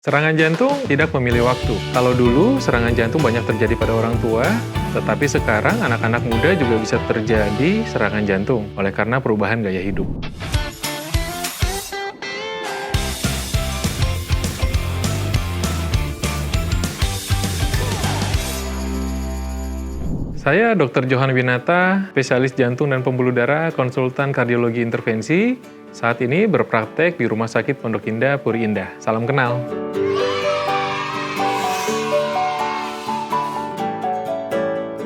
Serangan jantung tidak memilih waktu. Kalau dulu serangan jantung banyak terjadi pada orang tua, tetapi sekarang anak-anak muda juga bisa terjadi serangan jantung oleh karena perubahan gaya hidup. Saya Dr. Johan Winata, spesialis jantung dan pembuluh darah, konsultan kardiologi intervensi. Saat ini berpraktek di Rumah Sakit Pondok Indah, Puri Indah. Salam kenal.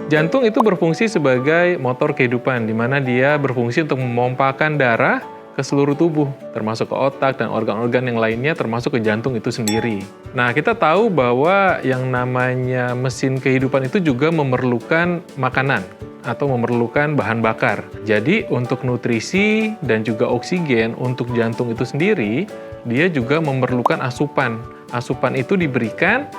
Jantung itu berfungsi sebagai motor kehidupan, di mana dia berfungsi untuk memompakan darah ke seluruh tubuh, termasuk ke otak dan organ-organ yang lainnya, termasuk ke jantung itu sendiri. Nah, kita tahu bahwa yang namanya mesin kehidupan itu juga memerlukan makanan atau memerlukan bahan bakar. Jadi, untuk nutrisi dan juga oksigen untuk jantung itu sendiri, dia juga memerlukan asupan. Asupan itu diberikan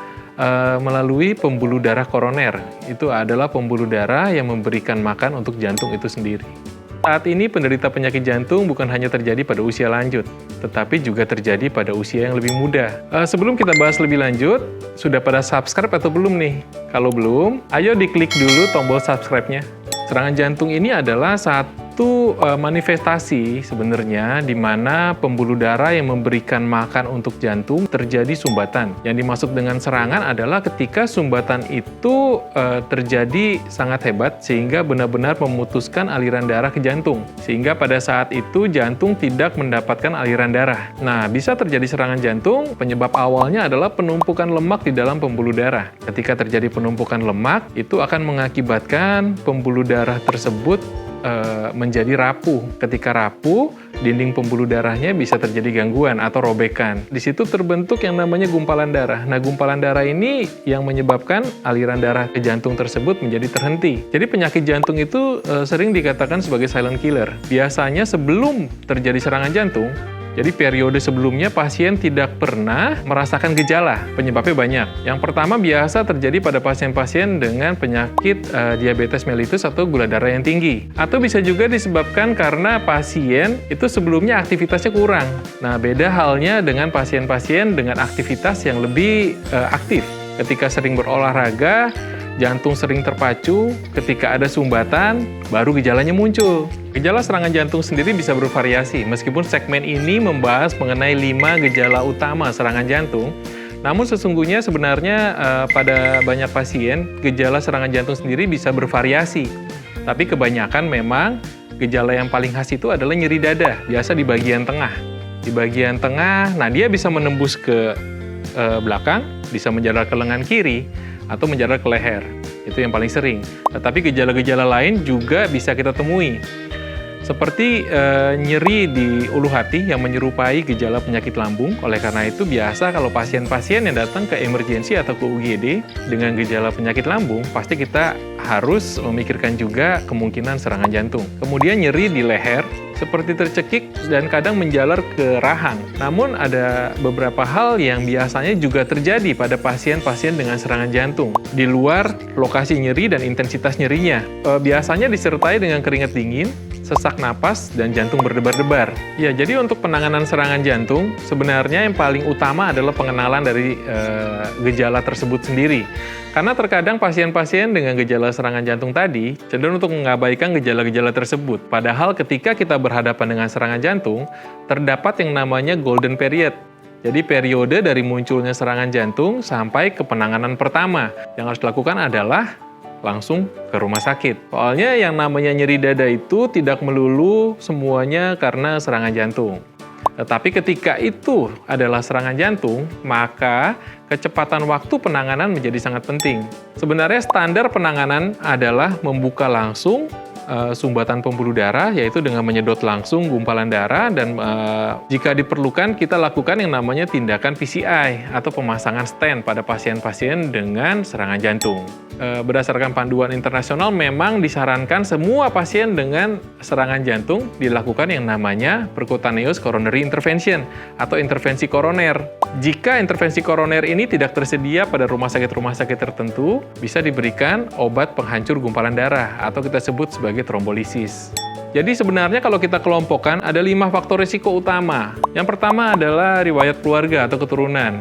melalui pembuluh darah koroner. Itu adalah pembuluh darah yang memberikan makan untuk jantung itu sendiri. Saat ini penderita penyakit jantung bukan hanya terjadi pada usia lanjut, tetapi juga terjadi pada usia yang lebih muda. Sebelum kita bahas lebih lanjut, sudah pada subscribe atau belum nih? Kalau belum, ayo diklik dulu tombol subscribe-nya. Serangan jantung ini adalah satu manifestasi sebenarnya di mana pembuluh darah yang memberikan makan untuk jantung terjadi sumbatan. Yang dimaksud dengan serangan adalah ketika sumbatan itu terjadi sangat hebat sehingga benar-benar memutuskan aliran darah ke jantung. Sehingga pada saat itu jantung tidak mendapatkan aliran darah. Nah, bisa terjadi serangan jantung, penyebab awalnya adalah penumpukan lemak di dalam pembuluh darah. Ketika terjadi penumpukan lemak, itu akan mengakibatkan pembuluh darah tersebut menjadi rapuh. Ketika rapuh, dinding pembuluh darahnya bisa terjadi gangguan atau robekan. Di situ terbentuk yang namanya gumpalan darah. Nah, gumpalan darah ini yang menyebabkan aliran darah ke jantung tersebut menjadi terhenti. Jadi penyakit jantung itu sering dikatakan sebagai silent killer. Biasanya sebelum terjadi serangan jantung, jadi periode sebelumnya pasien tidak pernah merasakan gejala, penyebabnya banyak. Yang pertama biasa terjadi pada pasien-pasien dengan penyakit diabetes mellitus atau gula darah yang tinggi. Atau bisa juga disebabkan karena pasien itu sebelumnya aktivitasnya kurang. Nah, beda halnya dengan pasien-pasien dengan aktivitas yang lebih aktif. Ketika sering berolahraga, jantung sering terpacu, ketika ada sumbatan, baru gejalanya muncul. Gejala serangan jantung sendiri bisa bervariasi, meskipun segmen ini membahas mengenai 5 gejala utama serangan jantung, namun sesungguhnya sebenarnya pada banyak pasien, gejala serangan jantung sendiri bisa bervariasi. Tapi kebanyakan memang gejala yang paling khas itu adalah nyeri dada, biasa di bagian tengah. Di bagian tengah, nah dia bisa menembus ke belakang, bisa menjalar ke lengan kiri, atau menjalar ke leher. Itu yang paling sering. Tetapi gejala-gejala lain juga bisa kita temui. Seperti nyeri di ulu hati yang menyerupai gejala penyakit lambung. Oleh karena itu biasa kalau pasien-pasien yang datang ke emergensi atau ke UGD dengan gejala penyakit lambung, pasti kita harus memikirkan juga kemungkinan serangan jantung. Kemudian nyeri di leher, seperti tercekik dan kadang menjalar ke rahang. Namun ada beberapa hal yang biasanya juga terjadi pada pasien-pasien dengan serangan jantung di luar lokasi nyeri dan intensitas nyerinya. Biasanya disertai dengan keringat dingin, sesak napas, dan jantung berdebar-debar. Ya, jadi untuk penanganan serangan jantung, sebenarnya yang paling utama adalah pengenalan dari gejala tersebut sendiri. Karena terkadang pasien-pasien dengan gejala serangan jantung tadi cenderung untuk mengabaikan gejala-gejala tersebut. Padahal ketika kita berhadapan dengan serangan jantung, terdapat yang namanya golden period. Jadi periode dari munculnya serangan jantung sampai ke penanganan pertama. Yang harus dilakukan adalah langsung ke rumah sakit. Soalnya yang namanya nyeri dada itu tidak melulu semuanya karena serangan jantung. Tetapi ketika itu adalah serangan jantung, maka kecepatan waktu penanganan menjadi sangat penting. Sebenarnya standar penanganan adalah membuka langsung sumbatan pembuluh darah, yaitu dengan menyedot langsung gumpalan darah, dan jika diperlukan kita lakukan yang namanya tindakan PCI atau pemasangan stent pada pasien-pasien dengan serangan jantung. Berdasarkan panduan internasional memang disarankan semua pasien dengan serangan jantung dilakukan yang namanya percutaneous coronary intervention atau intervensi koroner. Jika intervensi koroner ini tidak tersedia pada rumah sakit tertentu, bisa diberikan obat penghancur gumpalan darah atau kita sebut sebagai trombolisis. Jadi sebenarnya kalau kita kelompokkan ada 5 faktor risiko utama. Yang pertama adalah riwayat keluarga atau keturunan.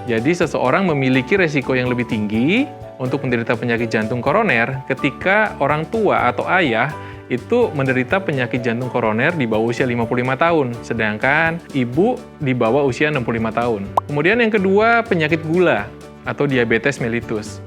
Jadi seseorang memiliki resiko yang lebih tinggi untuk menderita penyakit jantung koroner ketika orang tua atau ayah itu menderita penyakit jantung koroner di bawah usia 55 tahun, sedangkan ibu di bawah usia 65 tahun. Kemudian yang kedua, penyakit gula atau diabetes mellitus.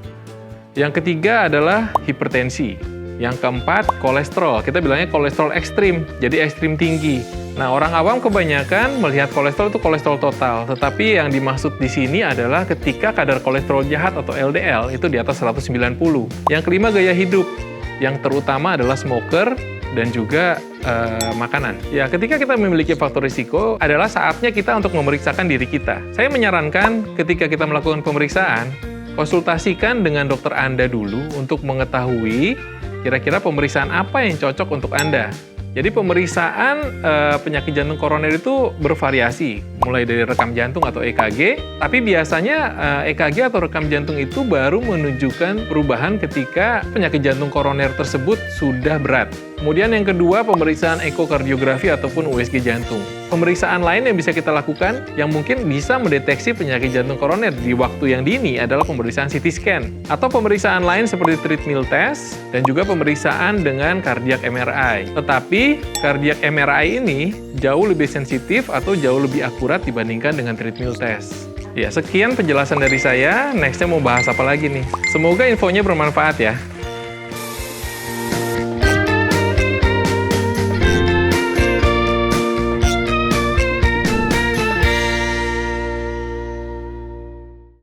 Yang ketiga adalah hipertensi. Yang keempat, kolesterol. Kita bilangnya kolesterol ekstrim, jadi ekstrim tinggi. Nah, orang awam kebanyakan melihat kolesterol itu kolesterol total, tetapi yang dimaksud di sini adalah ketika kadar kolesterol jahat atau LDL itu di atas 190. Yang kelima, gaya hidup. Yang terutama adalah smoker dan juga makanan. Ya, ketika kita memiliki faktor risiko, adalah saatnya kita untuk memeriksakan diri kita. Saya menyarankan ketika kita melakukan pemeriksaan, konsultasikan dengan dokter Anda dulu untuk mengetahui kira-kira pemeriksaan apa yang cocok untuk Anda. Jadi pemeriksaan penyakit jantung koroner itu bervariasi, mulai dari rekam jantung atau EKG, tapi biasanya EKG atau rekam jantung itu baru menunjukkan perubahan ketika penyakit jantung koroner tersebut sudah berat. Kemudian yang kedua, pemeriksaan ekokardiografi ataupun USG jantung. Pemeriksaan lain yang bisa kita lakukan yang mungkin bisa mendeteksi penyakit jantung koroner di waktu yang dini adalah pemeriksaan CT scan atau pemeriksaan lain seperti treadmill test dan juga pemeriksaan dengan cardiac MRI. Tetapi cardiac MRI ini jauh lebih sensitif atau jauh lebih akurat dibandingkan dengan treadmill test. Ya, sekian penjelasan dari saya. Nextnya mau bahas apa lagi nih? Semoga infonya bermanfaat ya.